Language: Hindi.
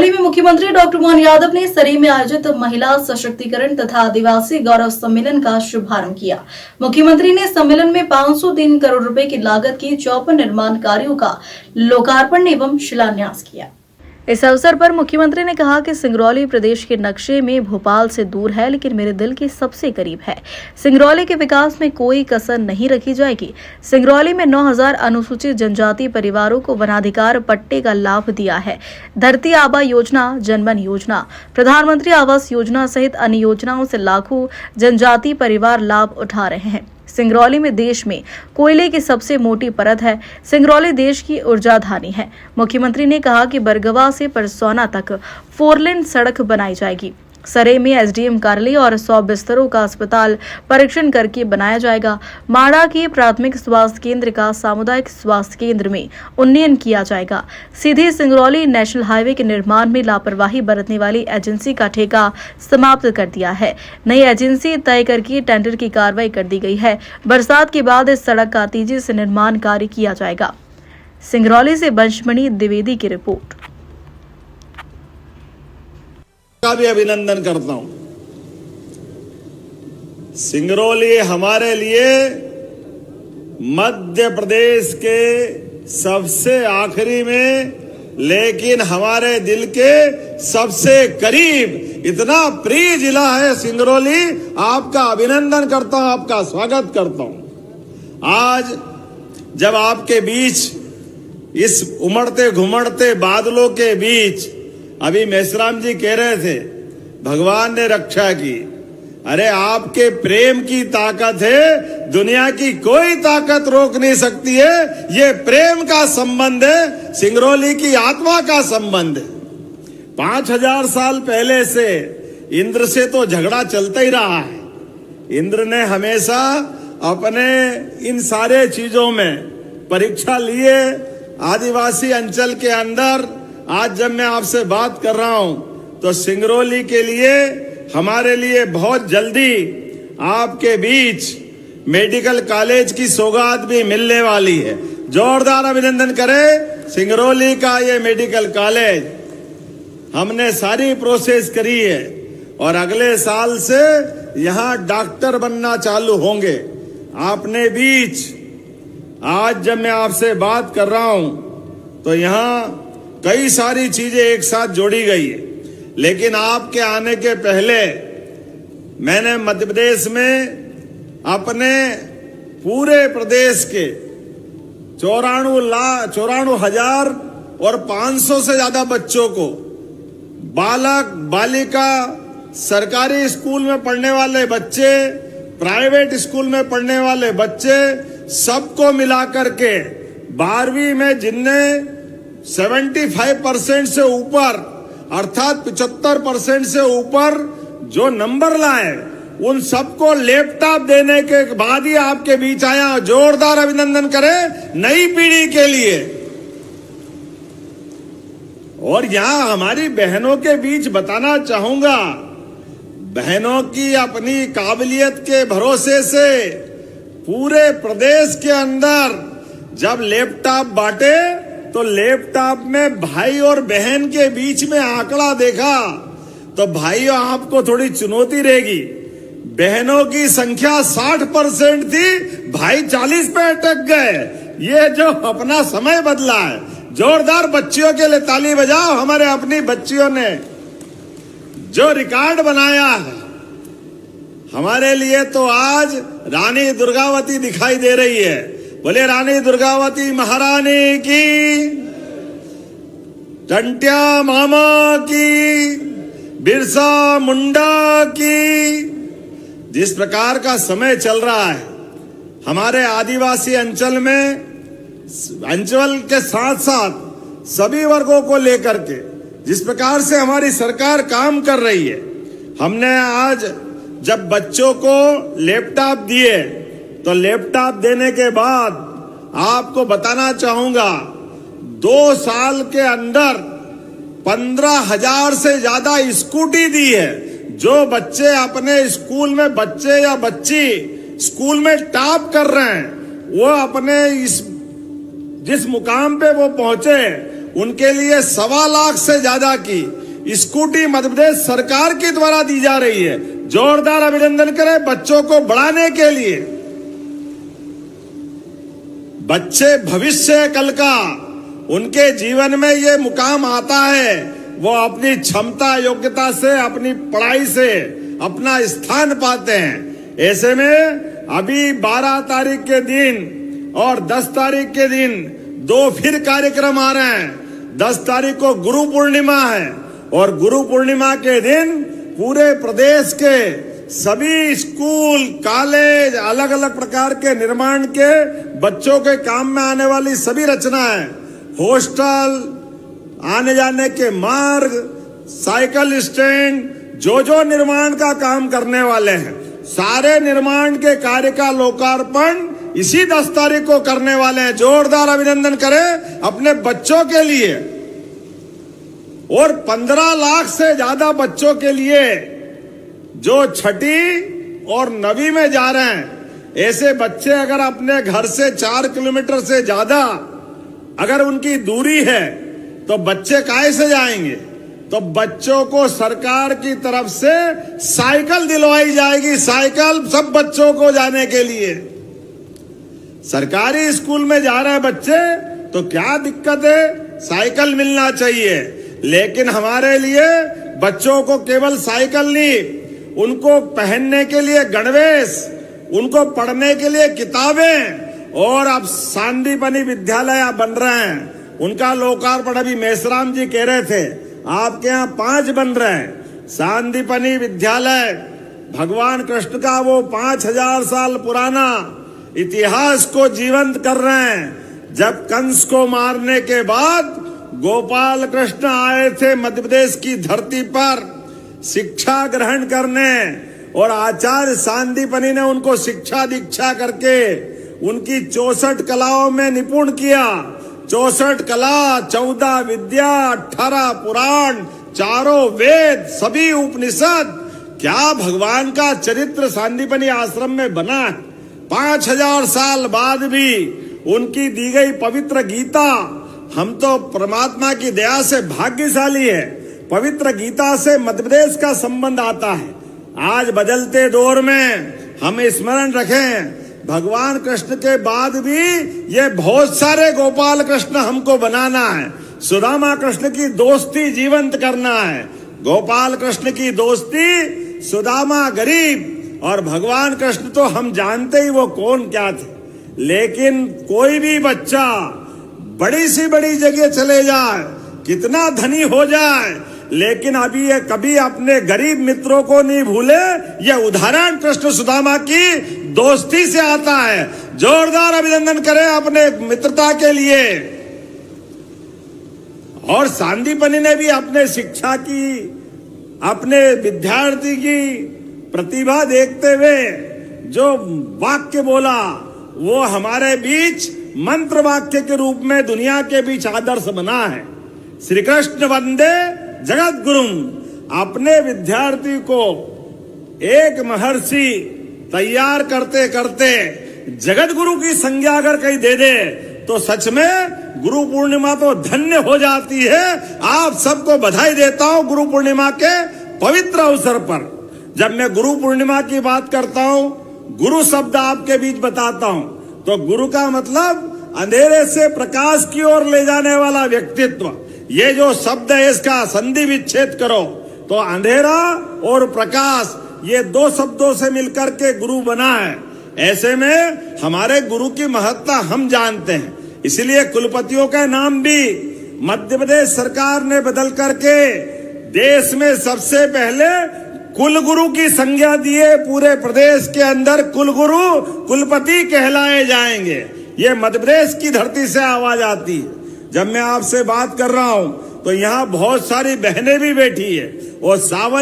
सिंगरौली में मुख्यमंत्री डॉक्टर मोहन यादव ने सरी में आयोजित महिला सशक्तिकरण तथा आदिवासी गौरव सम्मेलन का शुभारंभ किया। मुख्यमंत्री ने सम्मेलन में 503 करोड़ रुपए की लागत की 54 निर्माण कार्यों का लोकार्पण एवं शिलान्यास किया। इस अवसर पर मुख्यमंत्री ने कहा कि सिंगरौली प्रदेश के नक्शे में भोपाल से दूर है, लेकिन मेरे दिल के सबसे करीब है। सिंगरौली के विकास में कोई कसर नहीं रखी जाएगी। सिंगरौली में 9000 अनुसूचित जनजाति परिवारों को वनाधिकार पट्टे का लाभ दिया है। धरती आबा योजना, जनमन योजना, प्रधानमंत्री आवास योजना सहित अन्य योजनाओं से लाखों जनजाति परिवार लाभ उठा रहे हैं। सिंगरौली में देश में कोयले की सबसे मोटी परत है। सिंगरौली देश की ऊर्जाधानी है। मुख्यमंत्री ने कहा कि बरगवा से परसौना तक 4 लेन सड़क बनाई जाएगी। सरे में एसडीएम कार्यालय और 100 बिस्तरों का अस्पताल परीक्षण करके बनाया जाएगा। माड़ा के प्राथमिक स्वास्थ्य केंद्र का सामुदायिक स्वास्थ्य केंद्र में उन्नयन किया जाएगा। सीधे सिंगरौली नेशनल हाईवे के निर्माण में लापरवाही बरतने वाली एजेंसी का ठेका समाप्त कर दिया है। नई एजेंसी तय करके टेंडर की कार्रवाई कर दी गई है। बरसात के बाद इस सड़क का तेजी से निर्माण कार्य किया जाएगा। सिंगरौली से वंशमणि द्विवेदी की रिपोर्ट। का भी अभिनंदन करता हूं। सिंगरौली हमारे लिए मध्य प्रदेश के सबसे आखिरी में, लेकिन हमारे दिल के सबसे करीब इतना प्रिय जिला है सिंगरौली। आपका अभिनंदन करता हूं, आपका स्वागत करता हूं। आज जब आपके बीच इस उमड़ते घुमड़ते बादलों के बीच, अभी मेसराम जी कह रहे थे भगवान ने रक्षा की। अरे आपके प्रेम की ताकत है, दुनिया की कोई ताकत रोक नहीं सकती है। ये प्रेम का संबंध है, सिंगरौली की आत्मा का संबंध है। 5000 साल पहले से इंद्र से तो झगड़ा चलता ही रहा है। इंद्र ने हमेशा अपने इन सारे चीजों में परीक्षा लिए। आदिवासी अंचल के अंदर आज जब मैं आपसे बात कर रहा हूं तो सिंगरौली के लिए, हमारे लिए बहुत जल्दी आपके बीच मेडिकल कॉलेज की सौगात भी मिलने वाली है। जोरदार अभिनंदन करें सिंगरौली का ये मेडिकल कॉलेज। हमने सारी प्रोसेस करी है और अगले साल से यहां डॉक्टर बनना चालू होंगे। आपने बीच आज जब मैं आपसे बात कर रहा हूं तो यहां कई सारी चीजें एक साथ जोड़ी गई है, लेकिन आपके आने के पहले मैंने मध्य प्रदेश में अपने पूरे प्रदेश के 94,500 से ज्यादा बच्चों को, बालक बालिका, सरकारी स्कूल में पढ़ने वाले बच्चे, प्राइवेट स्कूल में पढ़ने वाले बच्चे, सबको मिलाकर के 12वीं में जिनने 75% से ऊपर अर्थात 75% से ऊपर जो नंबर लाए, उन सबको लैपटॉप देने के बाद ही आपके बीच आया। जोरदार अभिनंदन करें नई पीढ़ी के लिए। और यहां हमारी बहनों के बीच बताना चाहूंगा, बहनों की अपनी काबिलियत के भरोसे से पूरे प्रदेश के अंदर जब लैपटॉप बांटे तो लैपटॉप में भाई और बहन के बीच में आंकड़ा देखा तो भाइयों आपको थोड़ी चुनौती रहेगी। बहनों की संख्या 60% थी, भाई 40 पे अटक गए। ये जो अपना समय बदला है। जोरदार बच्चियों के लिए ताली बजाओ। हमारे अपनी बच्चियों ने जो रिकॉर्ड बनाया है हमारे लिए, तो आज रानी दुर्गावती दिखाई दे रही है। बोले रानी दुर्गावती महारानी की, टंट्या मामा की, बिरसा मुंडा की। जिस प्रकार का समय चल रहा है हमारे आदिवासी अंचल में, अंचल के साथ साथ सभी वर्गों को लेकर के जिस प्रकार से हमारी सरकार काम कर रही है, हमने आज जब बच्चों को लैपटॉप दिए तो लैपटॉप देने के बाद आपको बताना चाहूंगा 2 साल के अंदर 15,000 से ज्यादा स्कूटी दी है। जो बच्चे अपने स्कूल में, बच्चे या बच्ची स्कूल में टॉप कर रहे हैं, वो अपने इस जिस मुकाम पे वो पहुंचे उनके लिए 1.25 लाख से ज्यादा की स्कूटी मध्य प्रदेश सरकार के द्वारा दी जा रही है। जोरदार अभिनंदन करें बच्चों को बढ़ाने के लिए। बच्चे भविष्य कल का, उनके जीवन में ये मुकाम आता है, वो अपनी क्षमता योग्यता से, अपनी पढ़ाई से अपना स्थान पाते हैं। ऐसे में अभी 12 तारीख के दिन और 10 तारीख के दिन 2 फिर कार्यक्रम आ रहे हैं। 10 तारीख को गुरु पूर्णिमा है और गुरु पूर्णिमा के दिन पूरे प्रदेश के सभी स्कूल, कॉलेज, अलग अलग प्रकार के निर्माण के बच्चों के काम में आने वाली सभी रचनाएं, हॉस्टल, आने जाने के मार्ग, साइकिल स्टैंड, जो निर्माण का काम करने वाले हैं, सारे निर्माण के कार्य का लोकार्पण इसी 10 तारीख को करने वाले हैं। जोरदार अभिनंदन करें अपने बच्चों के लिए। और 15 लाख से ज्यादा बच्चों के लिए जो 6ठी और 9वीं में जा रहे हैं, ऐसे बच्चे अगर अपने घर से 4 किलोमीटर से ज्यादा अगर उनकी दूरी है तो बच्चे काहे से जाएंगे? तो बच्चों को सरकार की तरफ से साइकिल दिलवाई जाएगी, साइकिल सब बच्चों को जाने के लिए। सरकारी स्कूल में जा रहे बच्चे तो क्या दिक्कत है, साइकिल मिलना चाहिए। लेकिन हमारे लिए बच्चों को केवल साइकिल नहीं, उनको पहनने के लिए गणवेश, उनको पढ़ने के लिए किताबें, और अब सांदीपनि विद्यालय बन रहे हैं, उनका लोकार्पण अभी मेसराम जी कह रहे थे, आपके यहाँ 5 बन रहे हैं। सांदीपनि विद्यालय भगवान कृष्ण का वो 5000 साल पुराना इतिहास को जीवंत कर रहे हैं। जब कंस को मारने के बाद गोपाल कृष्ण आए थे मध्य प्रदेश की धरती पर शिक्षा ग्रहण करने, और आचार्य सांदीपनि ने उनको शिक्षा दीक्षा करके उनकी 64 कलाओं में निपुण किया। 64 कला, 14 विद्या, 18 पुराण, 4 वेद, सभी उपनिषद, क्या भगवान का चरित्र सांदीपनि आश्रम में बना है। 5000 साल बाद भी उनकी दी गई पवित्र गीता, हम तो परमात्मा की दया से भाग्यशाली है, पवित्र गीता से मध्य प्रदेश का संबंध आता है। आज बदलते दौर में हम स्मरण रखें, भगवान कृष्ण के बाद भी ये बहुत सारे गोपाल कृष्ण हमको बनाना है। सुदामा कृष्ण की दोस्ती जीवंत करना है। गोपाल कृष्ण की दोस्ती, सुदामा गरीब और भगवान कृष्ण तो हम जानते ही वो कौन क्या थे। लेकिन कोई भी बच्चा बड़ी सी बड़ी जगह चले जाए, कितना धनी हो जाए, लेकिन अभी ये कभी अपने गरीब मित्रों को नहीं भूले। यह उदाहरण कृष्ण सुदामा की दोस्ती से आता है। जोरदार अभिनंदन करें अपने मित्रता के लिए। और सांदीपनि ने भी अपने शिक्षा की, अपने विद्यार्थी की प्रतिभा देखते हुए जो वाक्य बोला, वो हमारे बीच मंत्र वाक्य के रूप में दुनिया के बीच आदर्श बना है। श्री कृष्ण वंदे जगत गुरुम। अपने विद्यार्थी को एक महर्षि तैयार करते करते जगत गुरु की संज्ञा अगर कहीं दे दे तो सच में गुरु पूर्णिमा तो धन्य हो जाती है। आप सबको बधाई देता हूं गुरु पूर्णिमा के पवित्र अवसर पर। जब मैं गुरु पूर्णिमा की बात करता हूं, गुरु शब्द आपके बीच बताता हूं, तो गुरु का मतलब अंधेरे से प्रकाश की ओर ले जाने वाला व्यक्तित्व। ये जो शब्द है इसका संधि विच्छेद करो तो अंधेरा और प्रकाश, ये 2 शब्दों से मिलकर के गुरु बना है। ऐसे में हमारे गुरु की महत्ता हम जानते हैं, इसलिए कुलपतियों का नाम भी मध्य प्रदेश सरकार ने बदल करके देश में सबसे पहले कुलगुरु की संज्ञा दिए। पूरे प्रदेश के अंदर कुलगुरु, कुलपति कहलाए जाएंगे। ये मध्य प्रदेश की धरती से आवाज आती है। जब मैं आपसे बात कर रहा हूं तो यहाँ बहुत सारी बहनें भी बैठी है और सावन